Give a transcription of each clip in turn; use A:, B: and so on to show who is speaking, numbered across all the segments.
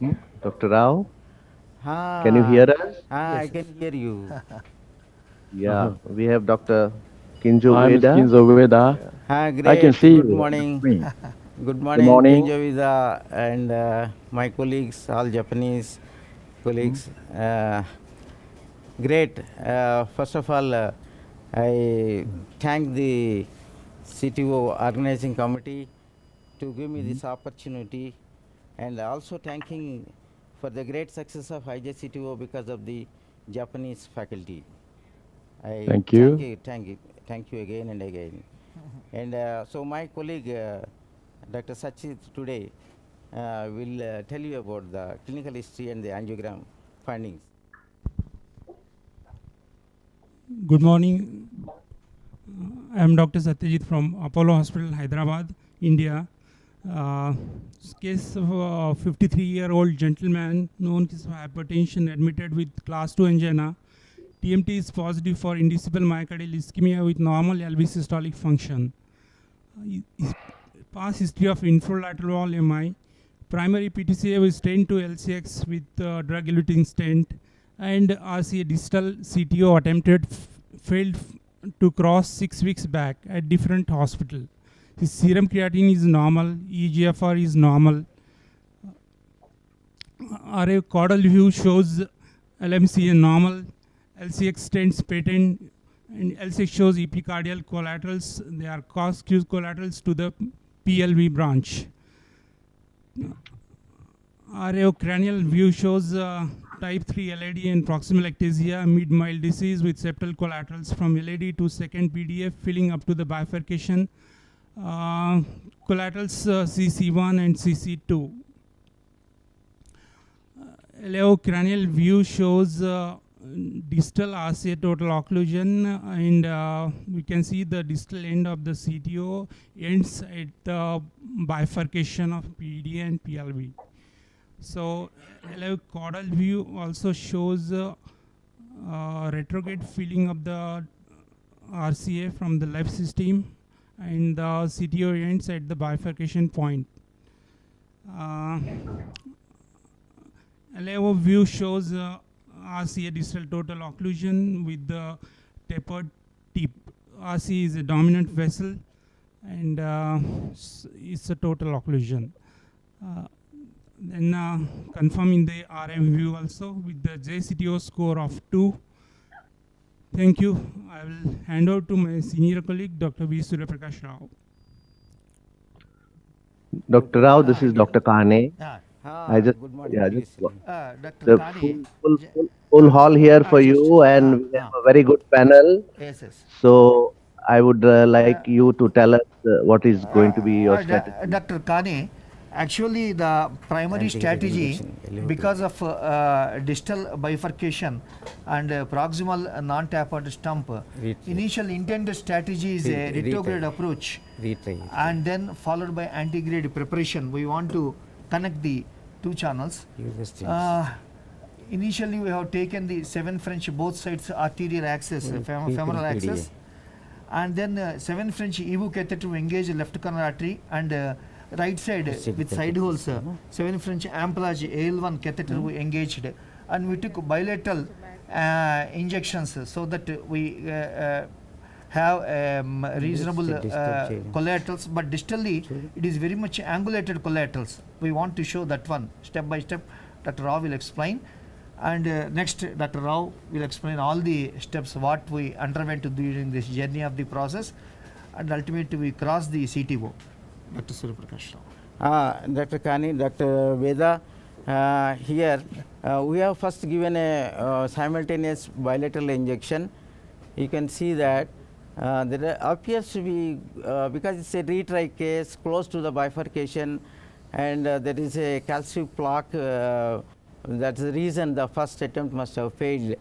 A: Dr. Rao, can you hear
B: Ah,
A: us?
B: I
C: Yes,
B: can
C: yes.
B: hear you.
A: Yeah,
C: Uh-huh.
A: we have Dr. Kinjo
C: I'm
A: Veda.
C: Skinzo Veda.
A: Yeah.
C: I can
B: Great.
C: see
B: Good
C: you on the
B: morning.
C: screen.
B: Good
C: Good
B: morning,
C: morning.
B: Kinjavida and my colleagues, all Japanese
C: Hmm?
B: colleagues. Great. First of all, I thank the CTO organizing committee to give me
C: Mhm.
B: this opportunity, and also thanking for the great success of IJ CTO because of the Japanese faculty. I
C: Thank you.
B: thank you again and again. And so my colleague, Dr. Sachit, today will tell you about the clinical history and the angiogram findings.
D: Good morning. I am Dr. Satyajit from Apollo Hospital, Hyderabad, India. Uh, Case of a 53-year-old gentleman known as hypertension admitted with class 2 angina. TMT is positive for indicible myocardial ischemia with normal LV systolic function. His past history of infralateral wall MI. Primary PTCA was stent to LCX with drug-eluting stent, and RCA distal CTO attempted failed to cross 6 weeks back at different hospital. His serum creatinine is normal, EGFR is normal. RA caudal view shows LMCA normal, LCX stents patent, and LCX shows epicardial collaterals. They are cos Q collaterals to the PLV branch. Cranial view shows type 3 LAD and proximal ectasia, mid-mild disease with septal collaterals from LAD to second PDF filling up to the bifurcation. Collaterals CC1 and CC2. Cranial view shows distal RCA total occlusion, and we can see the distal end of the CTO ends at the bifurcation of PD and PLV. So caudal view also shows retrograde filling of the RCA from the left system, and the CTO ends at the bifurcation point. Uh, LAO view shows RCA distal total occlusion with the tapered tip. RCA is a dominant vessel, and it's a total occlusion. Uh, then confirming the RM view also with the JCTO score of 2. Thank you. I will hand over to my senior colleague, Dr. V. Suryaprakasa Rao.
A: Dr.
B: Okay.
A: Rao, this is
C: Okay.
A: Dr. Kane.
C: Ah,
A: I just,
B: Good morning.
A: yeah, just
B: Please.
C: Dr.
A: the
C: Kani, j-
A: full hall here for
C: just,
A: you, and we have a very good panel.
C: yes, yes.
A: So I would like
C: Uh,
A: you to tell us what is going to be your strategy.
C: Dr. Kane, actually the primary
B: Anti-grade
C: strategy,
B: injection, LO2.
C: because of distal bifurcation and proximal non-tapered stump,
B: Retry.
C: initial intended strategy is a retrograde approach,
B: Retry.
C: and then followed by anti-grade preparation. We want to connect the two channels.
B: Use the stents.
C: Initially, we have taken the 7 French both sides arterial axis, femoral
B: PDA.
C: axis, and then 7 French EVO catheter to engage left coronary artery, and right side with side holes, 7 French amplage AL1 catheter we engaged, and we took bilateral injections so that we have reasonable collaterals, but distally it is very much angulated collaterals. We want to show that one step by step. Dr. Rao will explain, and next Dr. Rao will explain all the steps what we underwent during this journey of the process, and ultimately we cross the CTO. Dr. Suryaprakasa Rao.
B: Dr. Kani, Dr. Veda, here we have first given a simultaneous bilateral injection. You can see that there appears to be, because it's a retry case close to the bifurcation, and there is a calcium plaque. That's the reason the first attempt must have failed.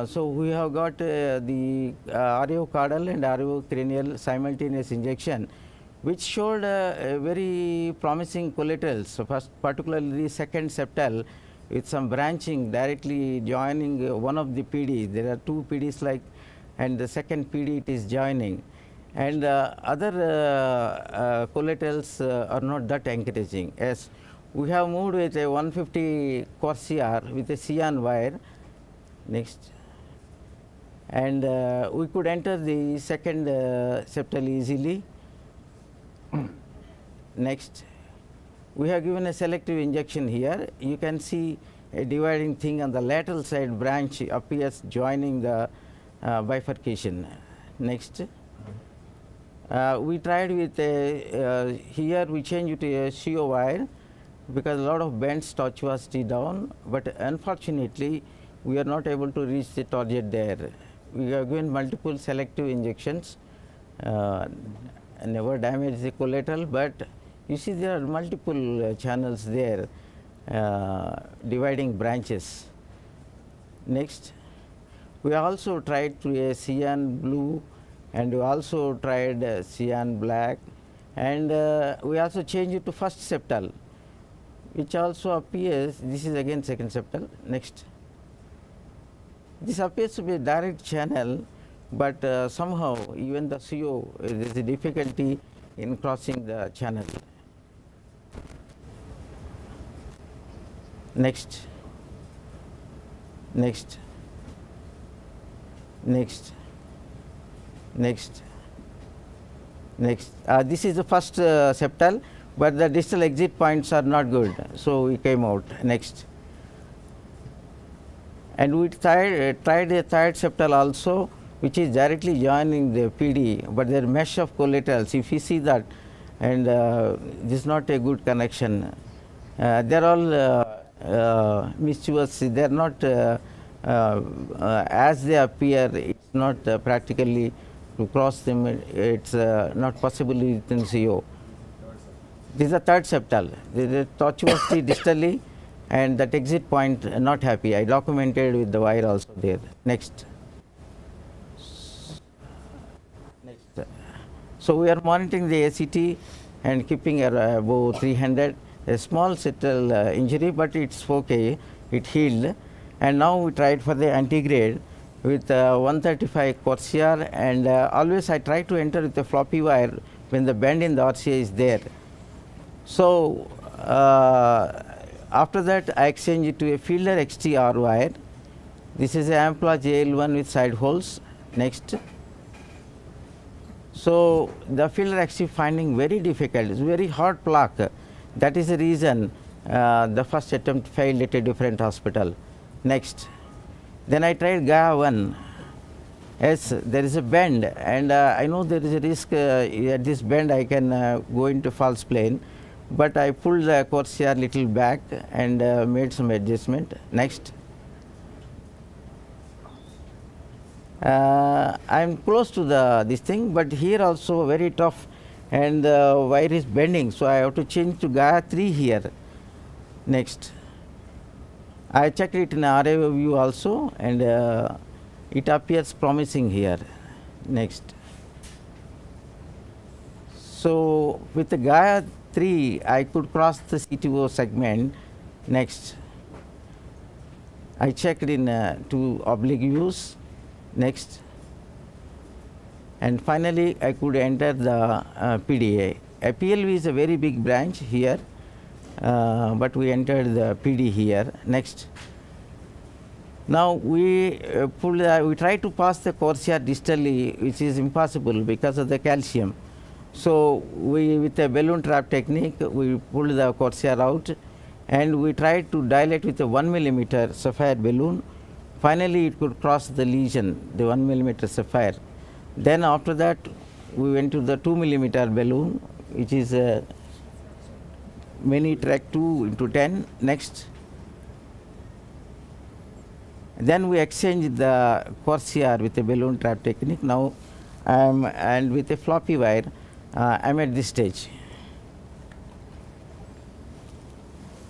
B: So we have got the RO caudal and RO cranial simultaneous injection, which showed very promising collaterals. So first, particularly the second septal, with some branching directly joining one of the PD. There are two PDs like, and the second PD it is joining, and other collaterals are not that encouraging, as we have moved with a 150 Corsair with a cyan wire. Next. And we could enter the second septal easily. Next. We have given a selective injection here. You can see a dividing thing on the lateral side branch appears joining the bifurcation. Next. We tried with a, here we changed to a CO wire because a lot of bends tortuosity down, but unfortunately we are not able to reach the target there. We have given multiple selective injections, never damage the collateral, but you see there are multiple channels there dividing branches. Next, we also tried to a cyan blue, and we also tried cyan black, and we also changed it to first septal, which also appears, this is again second septal. Next. This appears to be a direct channel, but somehow even the CO, there is a difficulty in crossing the channel. Next. Next. Next. Next. Next. This is the first septal, but the distal exit points are not good, so we came out. Next. And we tried a third septal also, which is directly joining the PD, but there are mesh of collaterals. If you see that, and this is not a good connection. They are all mischievous. They are not as they appear. It's not practically to cross them. It's not possible within CO. This is the third septal. There is tortuosity distally, and that exit point not happy. I documented with the wire also there. Next. Next. So we are monitoring the ACT and keeping above 300. A small septal injury, but it's okay. It healed, and now we tried for the antigrade with 135 Corsair, and always I try to enter with a floppy wire when the bend in the RCA is there. So after that I exchange it to a Fielder XTR wire. This is an Amplage AL1 with side holes. Next. So the Fielder XT finding very difficult. It's very hard plaque. That is the reason the first attempt failed at a different hospital. Next. Then I tried Gaia 1. Yes, there is a bend, and I know there is a risk at this bend I can go into false plane, but I pulled the Corsair little back and made some adjustment. Next. I am close to this thing, but here also very tough, and the wire is bending, so I have to change to Gaia 3 here. Next. I checked it in RA view also, and it appears promising here. Next. So with the Gaia 3 I could cross the CTO segment. Next. I checked in 2 oblique views. Next. And finally I could enter the PDA. A PLV is a very big branch here, but we entered the PD here. Next. Now we we try to pass the Corsair distally, which is impossible because of the calcium. So we, with a balloon trap technique, we pulled the Corsair out, and we tried to dilate with a 1 millimeter sapphire balloon. Finally it could cross the lesion, the 1 millimeter sapphire. Then after that we went to the 2 millimeter balloon, which is a mini track 2 into 10. Next. Then we exchanged the Corsair with a balloon trap technique. Now and with a floppy wire, I am at this stage.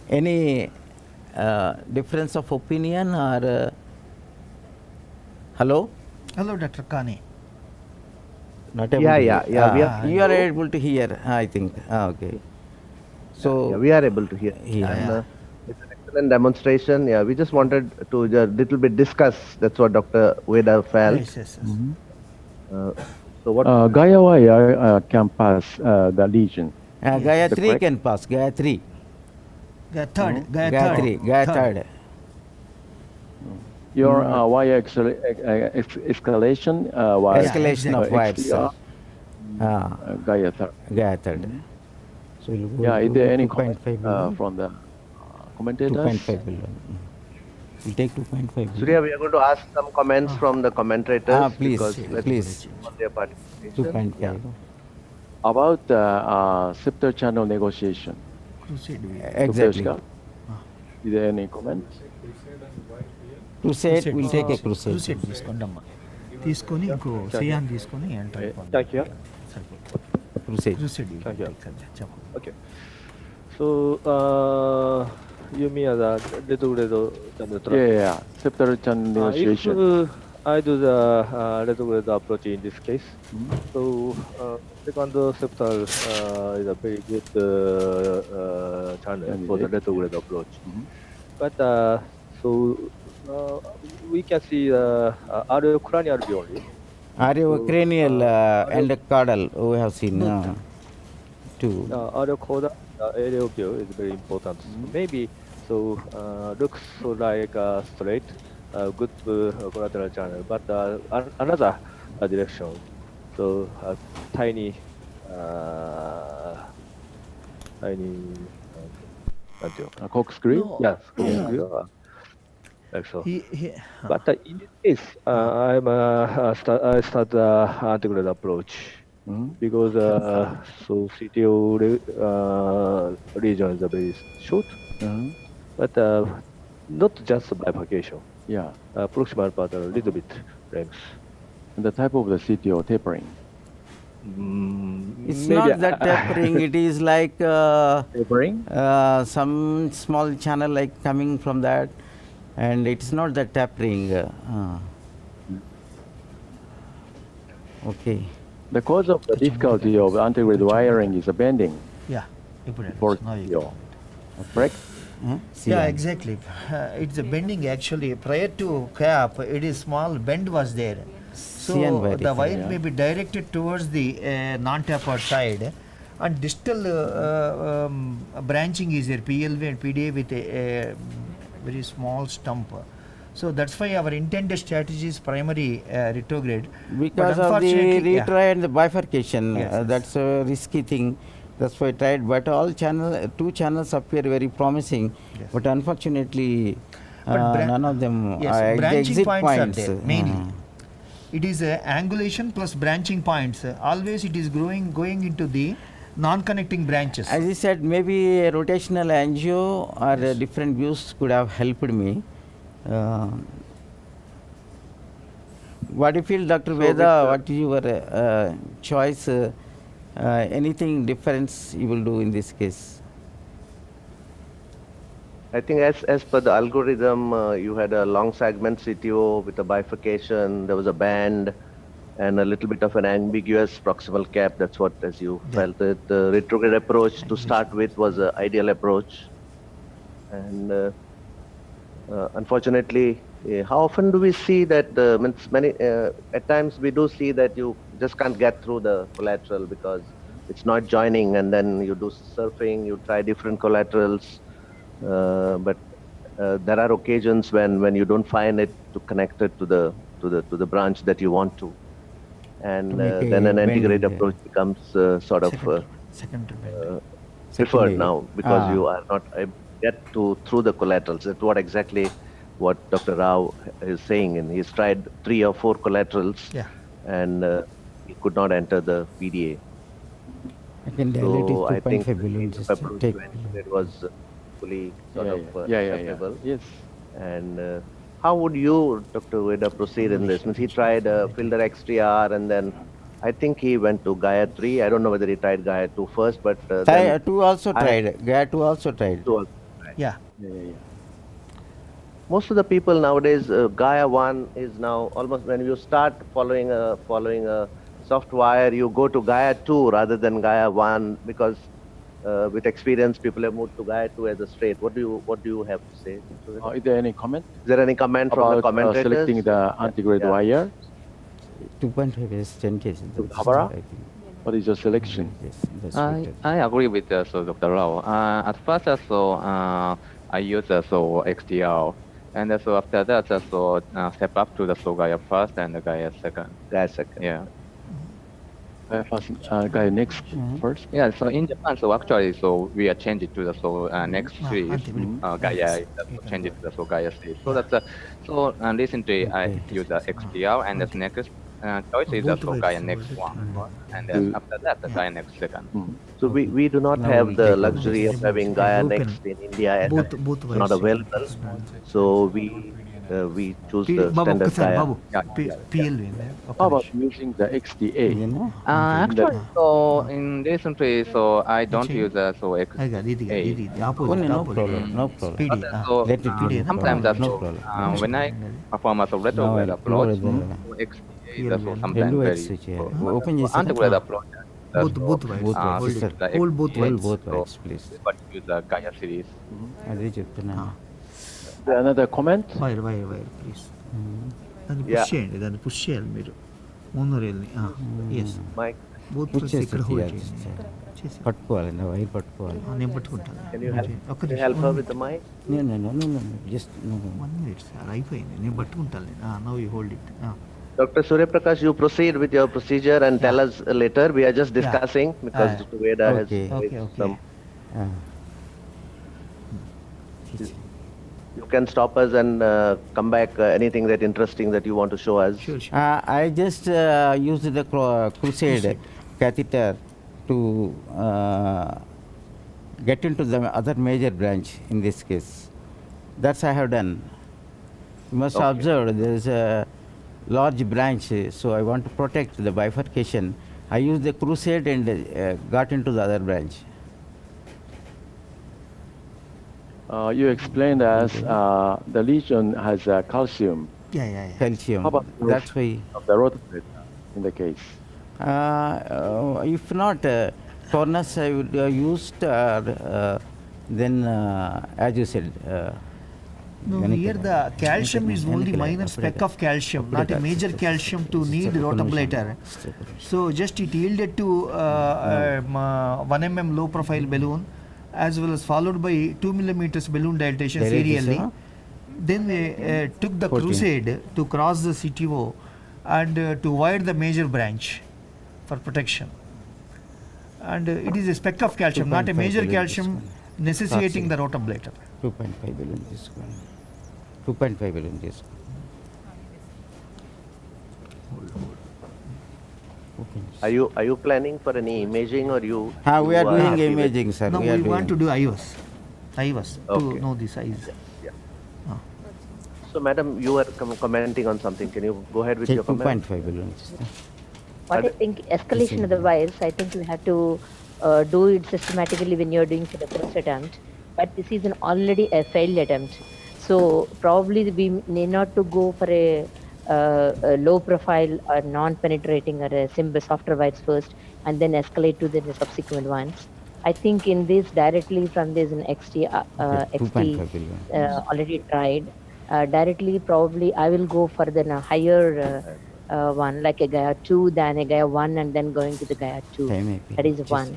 B: Any difference of opinion or hello?
C: Hello, Dr. Kani.
B: Not able
A: Yeah,
B: to
A: yeah,
B: hear.
A: yeah.
B: You are able to hear, I think. Okay. So
A: Yeah, we are able to hear.
B: Yeah.
A: And, it's an excellent demonstration. Yeah, we just wanted to a little bit discuss. That's what Dr. Veda felt.
C: Yes, yes, yes.
A: So what?
E: Gaia wire can pass the lesion.
B: Gaia
E: The
B: 3
E: correct-
B: can pass. Gaia 3.
C: Third.
B: Gaya third.
E: Your wire escalation was
B: Escalation of wires.
E: XTR, Gaia third.
B: Gaya third. So we'll go
E: Yeah, is there any
B: 2.5
E: comment
B: below.
E: from the commentators?
B: 2.5 below. We'll take 2.5 below.
A: Surya, we are going to ask some comments from the commentators.
B: Please,
A: because let's
B: please.
A: on their participation.
B: 2.5.
E: About the scepter channel negotiation.
C: Crusade.
B: Exactly.
E: Dr. Ishka, is there any comments?
B: Crusade, we'll take a crusade.
C: Crusade తీసుకోండి అమ్మా తీసుకొని ఇంకో cyan తీసుకొని enter
F: Thank you.
B: Crusade.
C: Crusade
F: Thank you.
C: చెప్పండి
F: Okay. So, you mean the retrograde channel trap?
E: Yeah. Scepter channel negotiation.
F: If I do the retrograde approach in this case, so second scepter is a very good channel for the retrograde approach. But so we can see cranial view only.
B: Cranial and caudal we have seen two.
F: Caudal aerial view is very important. Maybe so looks so like straight, good collateral channel, but another direction. So tiny,
E: Corkscrew?
C: No.
F: yes, corkscrew, like so.
C: He
F: But in this case, I start the anti-grade approach because so CTO region is very short, but not just bifurcation.
E: Yeah.
F: Proximal part a little bit length.
E: And the type of the CTO tapering.
B: It's
F: Maybe
B: not that tapering, it is like
E: Tapering?
B: some small channel like coming from that, and it's not that tapering. Okay.
E: The cause of the difficulty of anti-grade wiring is the bending.
C: Yeah ఇప్పుడు
E: For
C: now you
E: CTO.
C: go.
E: Correct?
C: Yeah, exactly. It's a bending actually. Prior to cap, it is small bend was there. So
B: CN wire,
C: the wire
E: yeah.
C: may be directed towards the non-tapered side, and distal branching is there, PLV and PDA with a very small stump. So that's why our intended strategy is primary retrograde.
B: Because
C: But
B: of the
C: unfortunately,
B: retry and the bifurcation,
C: Yes, yes.
B: that's a risky thing. That's why I tried. But all two channels appear very promising.
C: Yes.
B: But unfortunately,
C: But
B: none of them
C: yes,
B: are the
C: branching
B: exit
C: points are
B: points.
C: there, mainly. It is angulation plus branching points. Always it is going into the non-connecting branches.
B: As I said, maybe a rotational angio or different views could have helped me. What do you feel, Dr. Veda? What is your choice? Anything difference you will do in this case?
A: I think as per the algorithm, you had a long segment CTO with a bifurcation, there was a band, and a little bit of an ambiguous proximal cap. That's what, as you felt it. The retrograde approach to start with was an ideal approach. And unfortunately, how often do we see that, at times we do see that you just can't get through the collateral because it's not joining, and then you do surfing, you try different collaterals. But there are occasions when you don't find it to connect it to the branch that you want to, and
B: make
A: then
B: a
A: an integrated
B: bend.
A: approach becomes sort of
C: Secondary bend.
A: preferred
B: Secondary.
A: now because
B: Ah.
A: you are not able to get through the collaterals. That's what exactly what Dr. Rao is saying, and he's tried 3 or 4 collaterals,
C: Yeah.
A: and he could not enter the PDA.
B: I can dilate
A: So I
B: it
A: think
B: 2.5 billion.
A: the
B: Just
A: approach
B: take.
A: to integrate was fully sort of acceptable.
E: Yes.
A: And how would you, Dr. Veda, proceed in this? Means he tried Fielder XTR, and then I think he went to Gaia 3. I don't know whether he tried Gaia 2 first, but then
B: Two also tried. Gaia 2 also tried.
A: 2 also.
C: Yeah.
A: Most of the people nowadays, Gaia 1 is now almost, when you start following a soft wire, you go to Gaia 2 rather than Gaia 1 because with experience, people have moved to Gaia 2 as a straight. What do you have to say?
E: Is there any comment
A: Is there any comment from the
E: about
A: commentators?
E: selecting the anti-grade
A: Yeah.
E: wire?
B: 2.5 is 10 cases.
E: Habara? What is your selection?
B: Yes, that's
G: I,
B: better.
G: I agree with Dr. Rao. At first, I use XDR, and so after that, step up to the Gaia first and the Gaia second.
A: Guys, second.
G: Yeah.
E: Gaia first, Gaia next first?
G: Yeah, so in Japan, actually, we are changed to the next series.
C: Ante,
G: Gaia is changed to the Gaia series. So that's recently I
B: Okay.
G: use the XDR, and the next choice is
C: Both
G: the
C: ways,
G: Gaia next
C: both
G: one,
C: ways.
G: and then after that, the Gaia next second.
A: So we do not
B: Now
A: have
B: we'll
A: the
B: take on
A: luxury
C: this.
A: of having Gaia
C: Open.
A: next in India, and
C: Both
A: it's not
C: ways.
A: available. So we choose the
C: బాబు
A: standard
C: ఒక్కసారి
A: Gaia.
C: బాబు పిఎల్
E: How about using the XDA?
B: You know?
G: Actually, in recently, I don't use
C: అది కాదు ఇది కాదు, ఇది
B: Oh,
C: opposite
B: no problem, no problem.
C: PD
B: Let it be.
G: sometimes
B: No problem.
G: when I perform as a
B: No,
G: retrograde
B: no,
G: approach,
B: no,
G: XDA is also sometimes
B: రెండు
G: very
B: whites చేయాలి. Open చేసి
G: antegrade approach.
C: Both
B: both
C: wides
B: ways, sir.
C: Whole both
B: Hold
C: wides
B: both ways, please.
G: But use the Gaia series.
B: అదే చెప్తున్నాను.
E: Another comment?
C: Wire please దాన్ని
A: Yeah.
C: Push చేయండి, దాన్ని push చేయాలి మీరు ముందు రేల్ని ఎస్
A: Mike,
C: బోత్
B: Push చేసి
C: ఇక్కడ హోల్డ్
B: చేయాలి.
C: చేయండి చేసి
B: పట్టుకోవాలి, నా వైర్ పట్టుకోవాలి.
C: నేను పట్టుకుంటాను
A: can you help?
C: ఒక్క
A: Can you help her with the mic?
B: No, no, no, no, no, no. Just no, no.
C: 1 minute sir అయిపోయింది, నేను పట్టుకుంటాను. Now you hold it.
A: Dr. Suryaprakasa, you proceed with your procedure and tell us later. We are just discussing because Dr. Veda has
B: Okay.
A: raised
C: Okay.
A: some.
B: Ah.
A: You can stop us and come back. Anything that interesting that you want to show us.
C: Sure, sure.
B: I just used the crusade catheter to get into the other major branch in this case. That's I have done. You must
A: Okay.
B: observe there is a large branch, so I want to protect the bifurcation. I used the crusade and got into the other branch.
E: You explained as the lesion has calcium
C: Yeah.
B: Calcium.
E: How about
B: That's why.
E: of the rotablade in the case.
B: If not, Tornus I would used, then as you said.
C: No, here the calcium is only minor speck of calcium, not a major calcium to need rotablator. So just it yielded to 1 mm low profile balloon, as well as followed by 2 millimeters balloon dilatation serially. Then we took the
B: 14.
C: crusade to cross the CTO and to wire the major branch for protection. And it is a speck of calcium, not a
B: 2.5
C: major
B: billion
C: calcium necessitating the rotablator.
B: 2.5 billion తీసుకోండి. 2.5 billion తీసుకోండి. Okay.
A: Are you planning for any imaging or you?
B: We are
A: you
B: doing
A: happy with-
B: imaging, sir.
C: Now
B: we are
C: we want to
B: doing.
C: do IVAS to
A: Okay.
C: know the size.
A: So, madam, you were commenting on something. Can you go ahead with your comment?
B: 2.5 billion తీసుకోండి.
H: What I think escalation of the wires, I think you have to do it systematically when you're doing for the first attempt. But this is an already a failed attempt. So probably we need not to go for a low profile or non-penetrating or a simple softer wires first and then escalate to the subsequent ones. I think in this directly from this in XT
B: 2.5 billion.
H: already tried. Directly probably I will go for the higher one like a Gaia 2 than a Gaia 1 and then going to the Gaia 2.
B: Time may be
H: That is
B: just-
H: one.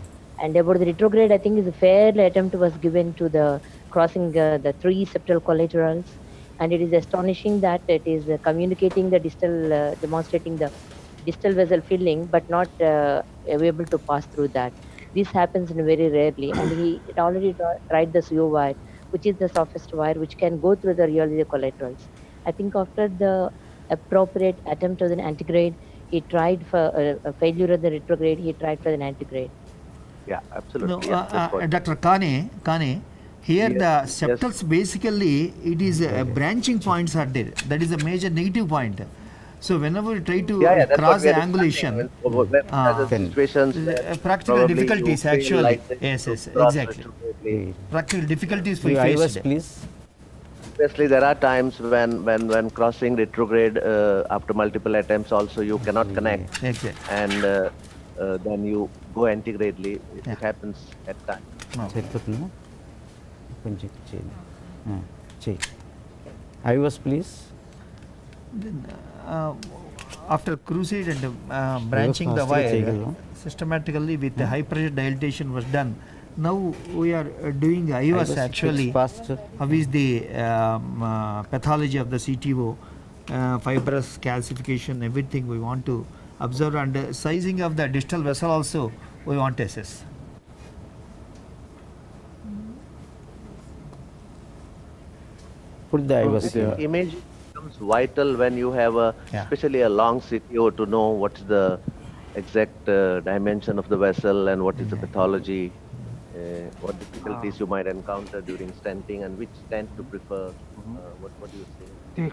H: And about the retrograde, I think is a fair attempt was given to the crossing the 3 septal collaterals, and it is astonishing that it is communicating the distal, demonstrating the distal vessel filling, but not able to pass through that. This happens in very rarely, and he already tried the CO wire, which is the softest wire, which can go through the really the collaterals. I think after the appropriate attempt of the antigrade, he tried for a failure of the retrograde, he tried for an antigrade.
A: Yeah, absolutely.
C: No,
A: yeah, that's what-
C: Dr. Kane, here
A: Yes,
C: the
A: yes.
C: septals basically it is branching points are there. That is a major negative point. So whenever you try to
A: that's
C: cross
A: what we
C: the
A: are
C: angulation,
A: discussing. When there's
B: Then-
A: situations where
C: practical
A: probably
C: difficulties
A: you feel
C: actually.
A: like that
C: Yes,
A: you
C: yes,
A: cross
C: exactly.
A: retrogradely.
C: Practical difficulties we
B: You IVAS,
C: faced.
B: please.
A: Obviously, there are times when crossing retrograde after multiple attempts, also you cannot connect,
C: Exactly.
A: and then you go antigradely. It
C: Yeah.
A: happens at times.
B: సరిపోతుందా? కొంచెం చేయండి. చెయ్యి. IVAS, please.
C: Then, after crusade and branching the wire
B: చేయగలవా?
C: systematically with the high pressure dilatation was done. Now we are doing IVAS actually.
B: Fast.
C: How is the pathology of the CTO, fibrous calcification, everything we want to observe, and sizing of the distal vessel also we want to assess.
B: Put the
A: So
B: IVAS here.
A: image becomes vital when you have
C: Yeah.
A: especially a long CTO, to know what's the exact dimension of the vessel and what is the pathology, what difficulties you might encounter during stenting, and which stent to prefer. What do you say?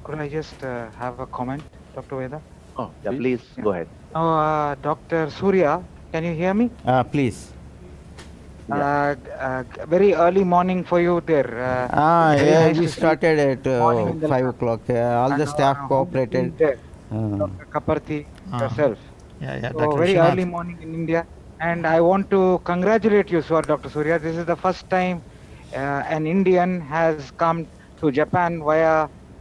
I: Could I just have a comment, Dr. Veda?
E: Oh,
A: Yeah, please go ahead.
I: Dr. Surya, can you hear me?
B: Please.
I: Very early morning for you there. Very
B: Yeah,
I: nice
B: we
I: to see
B: started at
I: morning in the
B: 5
I: lab.
B: o'clock. All the
I: And
B: staff
I: who is
B: cooperated.
I: there?
B: Uh,
I: Dr. Kapardhi
C: Ah.
I: yourself.
C: Yeah,
I: So
C: Dr.
I: very
C: Shanath.
I: early morning in India, and I want to congratulate you, sir, Dr. Surya. This is the first time an Indian has come to Japan via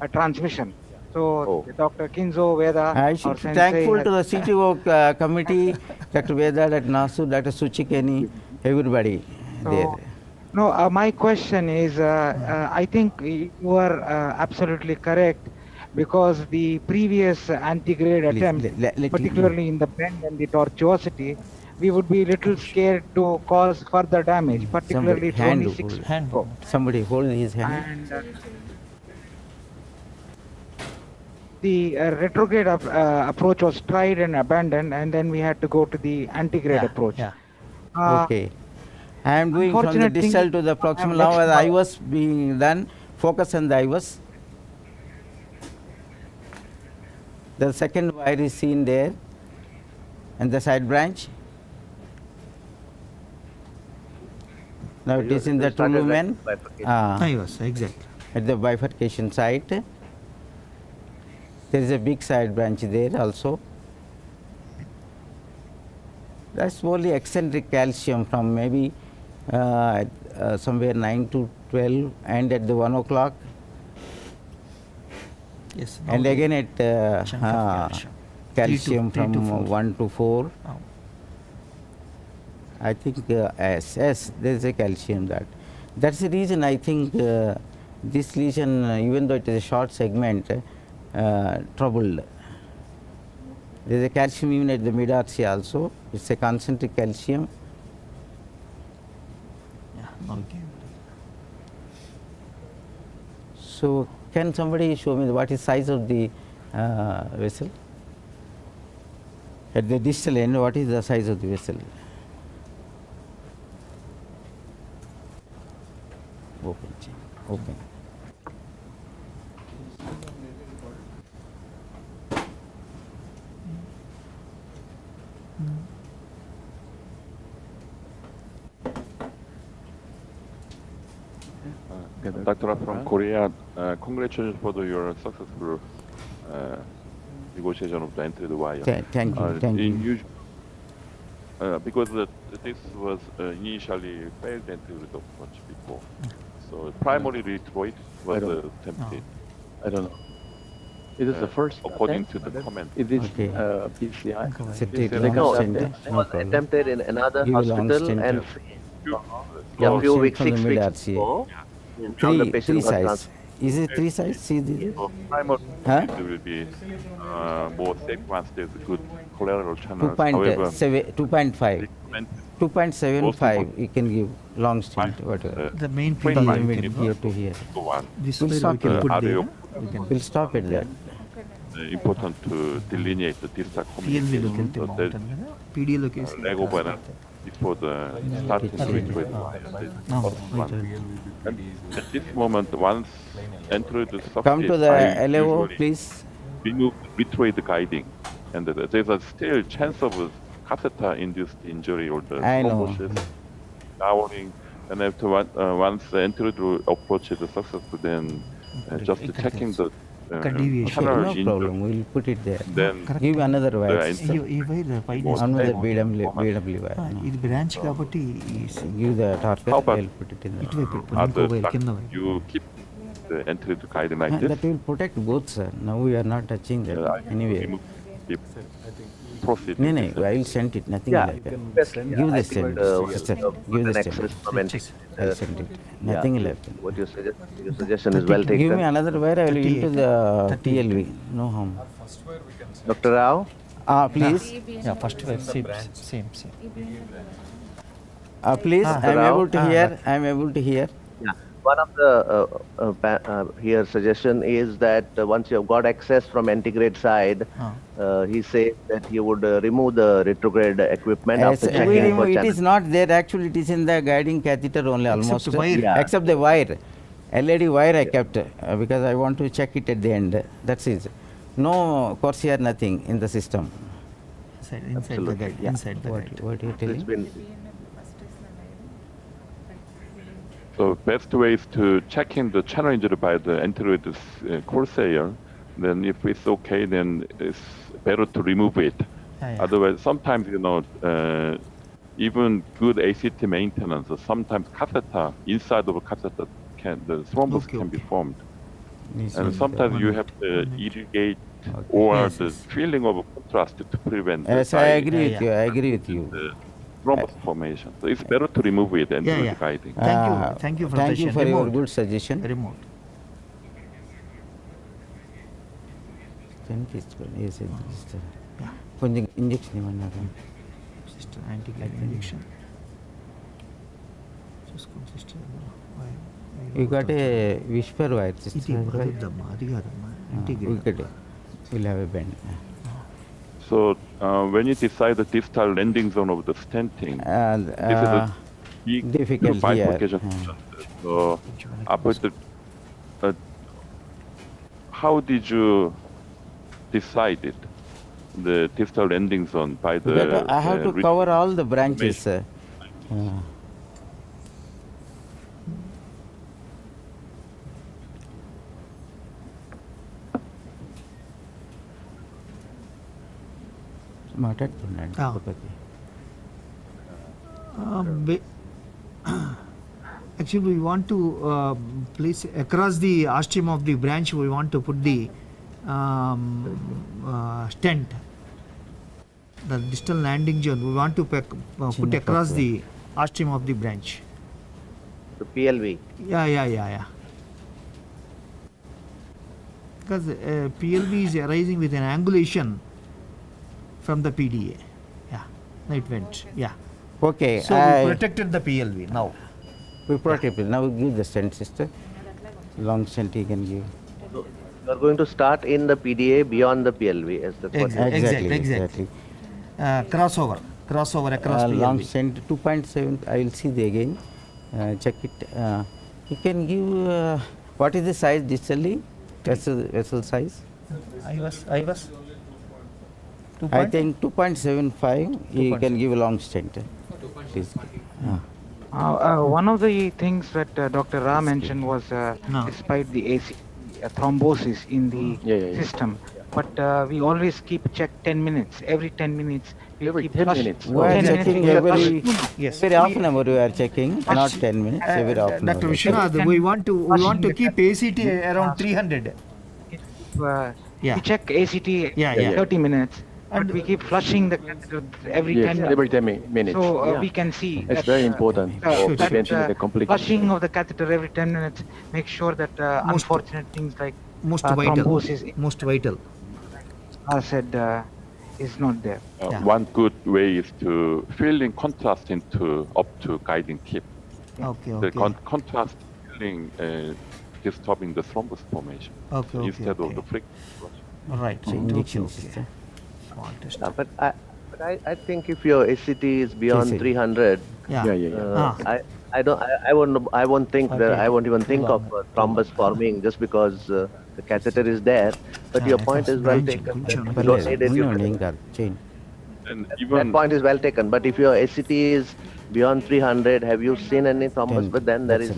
I: a transmission. So Dr. Kinzo Veda,
B: I
I: our
B: should be
I: sensei,
B: thankful
I: has-
B: to the CTO committee, Dr. Veda, Dr. Nasu, Dr. Suchikeni, everybody there.
I: No, my question is, I think you are absolutely correct, because the previous anti-grade
B: Please,
I: attempt,
B: let me-
I: particularly in the bend and the tortuosity, we would be little scared to cause further damage, particularly it's
B: hand
I: only 6
B: hold.
C: Hand.
I: go.
B: Somebody hold his hand.
I: And the retrograde approach was tried and abandoned, and then we had to go to the anti-grade approach.
C: Yeah.
B: Okay. I am going from the
I: unfortunate thing
B: distal to the
I: is,
B: proximal.
I: I'm
B: Now
I: next
B: the
I: month.
B: IVAS being done, focus on the IVAS. The second wire is seen there, and the side branch. Now it is in the true
A: Started like
B: lumen
A: bifurcation.
C: IVAS, exactly.
B: at the bifurcation site. There is a big side branch there also. That's only eccentric calcium from maybe somewhere 9 to 12, and at the 1 o'clock,
C: Yes.
B: and
C: now
B: again at
C: chunk of calcium.
B: calcium
C: 3 to
B: from
C: 4.
B: 1 to 4.
C: Oh.
B: I think yes, there is a calcium that. That's the reason I think this lesion, even though it is a short segment, troubled. There is a calcium even at the mid artery also. It's a concentric calcium.
C: Yeah. Okay.
B: So can somebody show me what is size of the vessel? At the distal end, what is the size of the vessel? Open. Open.
J: Dr. from Korea, congratulations for your successful negotiation of the entry the wire.
B: Thank you. Thank you.
J: Because this was initially failed entry with approach before. So primary Detroit was attempted.
E: I don't know. It is the first
J: according
E: attempt?
J: to the comment.
E: Is this
B: Okay.
E: PCI?
B: Second
E: Second
A: No,
B: stent,
A: it
B: no
A: was
B: problem.
A: attempted in another
B: Give a long
A: hospital,
B: stent.
A: and
B: Long
A: a few
B: stent
A: weeks,
B: from the
A: 6 weeks
B: mid-RCA.
A: ago, now the patient
B: Three
A: got
B: size.
A: transferred.
B: Is it 3 size? See the
J: So primary
B: Huh?
J: it will be more safe once there's a good collateral channel.
B: 2.5. 2.75 you can give long stent, whatever.
C: The main
J: Point
C: PDA
J: five
C: we
J: minutes.
C: can
B: Here to here.
J: one
C: this
B: We'll
C: way
B: stop
C: we can
B: here.
C: put
J: Are
C: there.
J: you-
C: We can
B: We'll stop at that.
J: important to delineate the distal
C: PLV look
J: communication.
C: at the
J: So that
C: mountain కదా PDA location
J: leg over before the starting to retreat.
C: No,
J: And at this moment, once entered the subject,
B: Come to the
J: I
B: LAO,
J: usually
B: please.
J: remove retreat guiding, and there's a still chance of a catheter-induced injury or the
B: I know.
J: thrombosis, flowering, and after once the entered approach is successful, then just checking the
C: deviation.
J: channel
B: No
J: injury,
B: problem. We'll put it there.
J: then
B: Give another wire.
C: ఈ wire పైన
B: Another BW wire.
C: ఇది branch కాబట్టి
B: Give the torque.
J: How about-
B: I'll put it in the.
C: ఇటువైపు ఇంకో
J: other
C: wire
J: stuff.
C: కింద wire
J: You keep the entry to guiding like this.
B: That will protect both, sir. Now we are not touching that anyway.
J: Proceed.
B: No, no, I will send it. Nothing will happen. Give the send. Give the send. I will send it. Nothing will happen.
A: What your suggestion is well taken.
B: Give me another wire. I will into the TLV. No harm.
A: Dr. Rao?
B: Please.
C: Yeah, first wire, same.
B: Please, I am able to hear. I am able to hear.
A: Yeah. One of the here suggestion is that once you have got access from anti-grade side, he says that he would remove the retrograde equipment after checking for
B: it
A: channel.
B: is not there. Actually, it is in the guiding catheter only almost. Except the wire. LED wire I kept because I want to check it at the end. That's it. No Corsair, nothing in the system.
C: Inside the guide. Inside the guide.
B: What are you telling?
J: So best way is to check in the channel injury by the anterior Corsair. Then if it's okay, then it's better to remove it. Otherwise, sometimes, even good ACT maintenance, sometimes catheter, inside of a catheter, the thrombus can be formed. And sometimes you have to irrigate or the feeling of contrast to prevent.
B: Yes, I agree with you. I agree with you.
J: Thrombus formation. So it's better to remove it and do the guiding.
C: Thank you for
B: your good suggestion.
C: Remote.
B: Injection.
C: Sister, anti-glide injection.
B: You got a whisper wire, sister. We'll have a bend.
J: So when you decide the distal landing zone of the stenting, this is a big
B: difficult
J: bifurcation. So after how did you decide it? The distal landing zone by the.
B: I have to cover all the branches.
C: Actually, we want to place across the ostium of the branch. We want to put the stent, the distal landing zone. We want to put across the ostium of the branch.
A: The PLV.
C: Yeah. Because PLV is arising with an angulation from the PDA. Now it went.
B: Okay.
C: So we protected the PLV now.
B: We protected. Now give the stent, sister. Long stent you can give.
A: So you are going to start in the PDA beyond the PLV. Is that what
C: Exactly. Crossover across PLV.
B: Long stent 2.7. I will see the again. Check it. You can give. What is the size distally? Vessel size?
C: I was.
B: I think 2.75. You can give a long stent. Please.
I: One of the things that Dr. Ra mentioned was despite the AC thrombosis in the system, but we always keep check 10 minutes. Every 10 minutes.
E: Every 10 minutes.
B: We are checking very half an hour. We are checking, not 10 minutes. Every half an hour.
C: Dr. Vishwanath, we want to keep ACT around 300.
I: We check ACT 30 minutes. And we keep flushing the catheter every 10 minutes.
E: Every 10 minutes.
I: So we can see.
E: It's very important for preventing the complications.
I: Flushing of the catheter every 10 minutes make sure that unfortunate things like
C: thrombosis, most vital,
I: I said, is not there.
J: One good way is to fill in contrast up to guiding tip. The contrast filling disturbing the thrombus formation instead of the friction.
C: Right.
A: But I think if your ACT is beyond 300, I won't think that I won't even think of thrombus forming just because the catheter is there. But your point is well taken. That point is well taken. But if your ACT is beyond 300, have you seen any thrombus? But then there is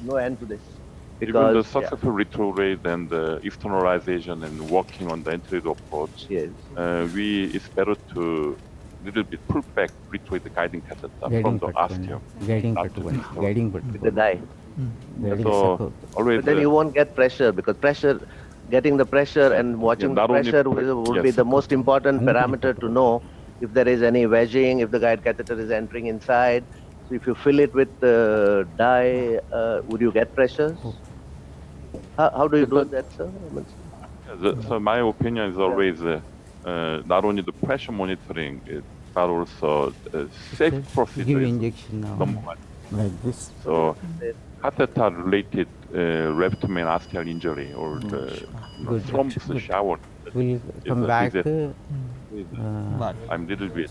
A: no end to this.
J: Because even the successful retrograde and the externalization and working on the anterior approach, it's better to little bit pull back retrograde the guiding catheter from the ostium.
B: Guiding
A: with the dye.
J: So always
A: But then you won't get pressure because getting the pressure and watching the
J: not only
A: pressure would be
J: yes.
A: the most important parameter to know if there is any wedging, if the guide catheter is entering inside. So if you fill it with dye, would you get pressures? How do you do that, sir?
J: So my opinion is always not only the pressure monitoring, but also safe procedure.
B: Give
J: is
B: injection now.
J: number one.
B: Like this.
J: So catheter-related left main arterial injury or the
B: Good.
J: thrombus shower.
B: We'll come back.
J: I'm little bit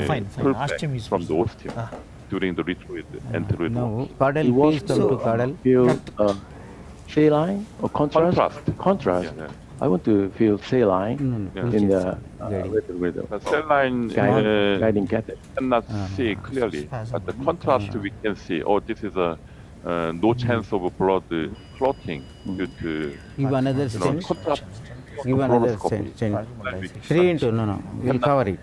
C: Fine.
J: perplexed
C: Osteum is
J: from the osteum during the retroid enteroid.
B: No, caudal,
E: He wants
B: please come to caudal.
E: feel saline or contrast? Contrast.
J: Yeah.
E: I want to feel saline in the rhythm.
J: The cell line
E: Guiding catheter.
J: cannot see clearly, but the contrast we can see. Oh, this is a no chance of blood clotting due to
B: Give another stent.
J: contrast.
B: Give another
J: fluoroscopy.
B: stent. 3 into, no. We'll cover it.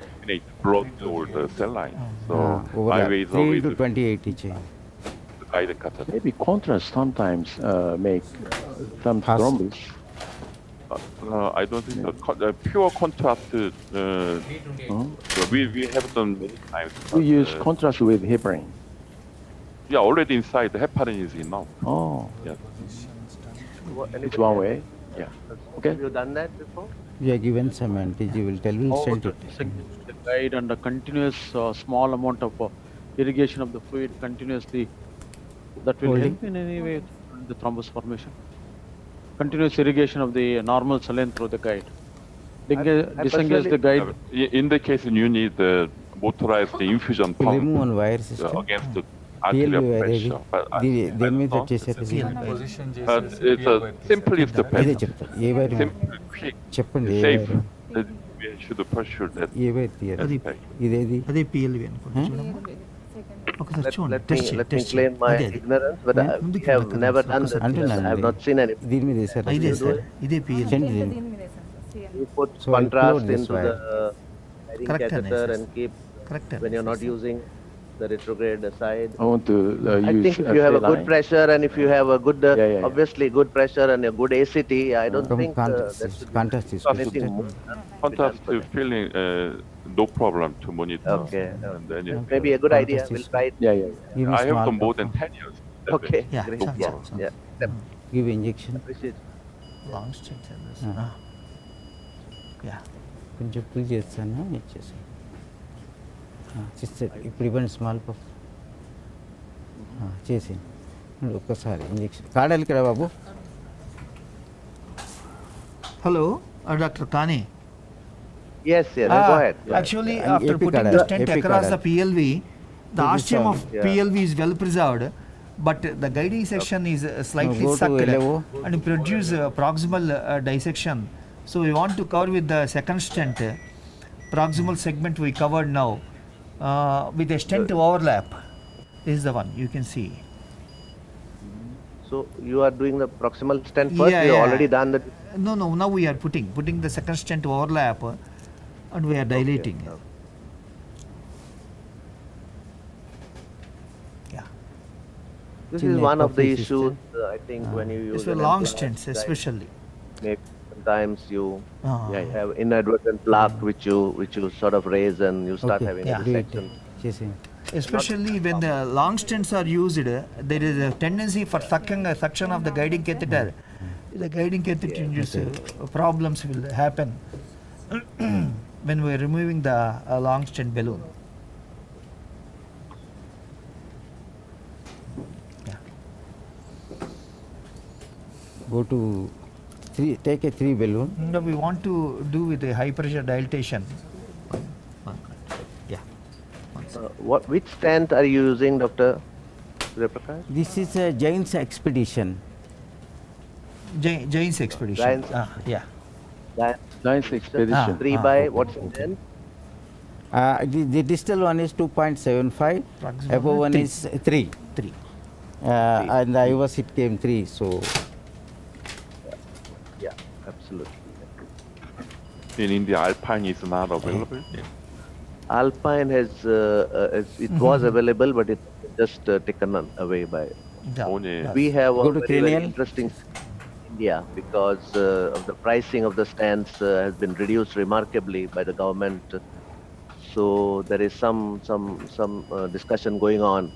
J: Blood or the cell line. So my way is
B: 3
J: always
B: into
J: the
B: 28 each.
J: guided catheter.
E: Maybe contrast sometimes make some thrombus.
J: I don't think the pure contrast. We have done many times.
E: We use contrast with heparin.
J: Yeah, already inside the heparin is enough.
E: Oh,
J: Yeah.
E: it's one way. Yeah. Okay.
A: Have you done that before?
B: We are given some anti-G, will tell, we'll send it.
K: The guide and a continuous small amount of irrigation of the fluid continuously, that will
B: Holding.
K: help in any way in the thrombus formation. Continuous irrigation of the normal saline through the guide. Disengage the guide.
J: In the case you need the motorized infusion
B: We'll
J: pump
B: remove one wire system.
J: against the
B: PLV
J: arterial
B: wire
J: pressure. But
B: దేని మీద చేశారు
J: it's a simple is the
B: ఇదే
J: best.
B: చెప్తా ఏ wire
J: Simple, quick,
B: చెప్పండి ఏ
J: safe.
B: Wire
J: That we should pursue that.
B: A wire తీయాలి
C: అది
B: ఇదేది
C: అదే పిఎల్వి అనుకోండి చూడమ్మా ఒకసారి చూడండి
A: Let
C: test
A: me claim my ignorance, but we have never done this.
B: అంటున్నాను
A: I have not seen any.
B: దీని మీద వేసారు
C: ఇదే సార్ ఇదే పిఎల్వి
B: చెండి దీన్ని
A: You put
B: So I'll
A: contrast
B: upload this
A: into
B: wire.
A: the guiding
C: Correct
A: catheter
C: analysis.
A: and keep
C: correct
A: when you're not using the retrograde side.
E: I want to
A: I
E: use
A: think if you have a good
E: saline.
A: pressure and if you have a good,
E: yeah.
A: obviously good pressure and a good ACT, I don't
B: from
A: think that should be
B: contrast
A: anything
B: తీసుకుంటే
A: more.
J: Contrast to feeling no problem to monitor.
A: Okay.
J: And then
A: Maybe a good idea. We'll try it.
E: Yeah.
B: give me
J: I have
B: small
J: done more than 10 years. that
A: Okay.
J: way.
C: Yeah,
A: Great.
C: sounds
A: Yeah.
C: good.
A: Yeah.
B: give injection
A: Appreciate.
C: Long స్టెన్స్ యా
B: కొంచెం pull చేస్తాను ఇచ్చేసి చేస్తాడు ఇప్పుడు ఇవ్వండి small puff చేసి ఒక్కసారి ఇంజెక్షన్ కాడాలి ఇక్కడ బాబు
C: హలో డాక్టర్ కాని
A: Yes. Go ahead.
C: actually
B: And
C: after putting the stent across the PLV, the ostium of
A: Yeah.
C: PLV is well preserved, but the guiding section is slightly
B: Go to
C: sucked
B: LAO.
C: and produce proximal dissection. So we want to cover with the second stent, proximal segment we covered now, with a stent overlap. This is the one you can see.
A: So you are doing the proximal stent first.
C: Yeah,
A: You
C: yeah.
A: already done the.
C: No, now we are putting the second stent overlap, and we are dilating. Yeah.
A: This
B: Chin
A: is one of the
B: puffy
A: issues.
B: system.
A: I think when you use
C: It's for
A: an
C: long
A: implant,
C: stents
A: right,
C: especially.
A: maybe sometimes you
C: Yeah.
A: have inadvertent plaque which you sort of raise and you start
B: Okay.
A: having
C: Yeah.
A: a dissection.
B: చేసి
C: Especially when the long stents are used, there is a tendency for suction of the guiding catheter. The guiding catheter problems will happen when we are removing the long stent balloon.
B: go to 3 take a 3 balloon
C: No, we want to do with a high pressure dilatation. Yeah.
A: Which stent are you using, Dr. Suryaprakasa?
B: this is a Jain's expedition
C: Jain's expedition.
A: Jain's-
C: Yeah.
E: Nice expedition.
A: 3 by what's the stent?
B: the distal one is 2.75
C: Proximal
B: above one
C: 3.
B: is 3
C: 3.
B: and I was it came 3 so
A: Yeah, absolutely.
J: In India, Alpine is not available.
A: Alpine has it was available, but it just taken away by We have
B: Go
A: a
B: to
A: very, very
B: cranial.
A: interesting in India because of the pricing of the stents has been reduced remarkably by the government. So there is some discussion going on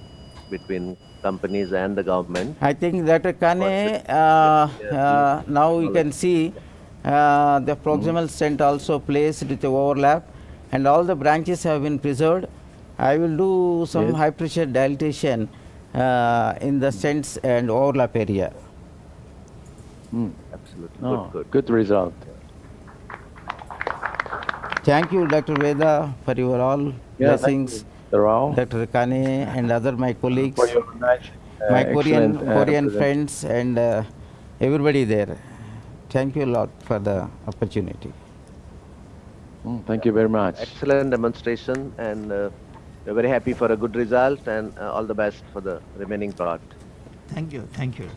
A: between companies and the government.
B: I think that
A: For
B: Kane, now you can see the proximal stent also placed with the overlap, and all the branches have been preserved. I will do some high pressure dilatation in the stents and overlap area.
A: Absolutely.
E: Oh,
A: Good.
E: good result.
B: Thank you, Dr. Veda, for your all blessings. Dr. Kane and other my colleagues,
E: for your nice,
B: my
E: excellent,
B: Korean friends, and everybody there. Thank you a lot for the opportunity.
E: Thank you very much.
A: Excellent demonstration, and we're very happy for a good result, and all the best for the remaining part.
C: Thank you. Thank you.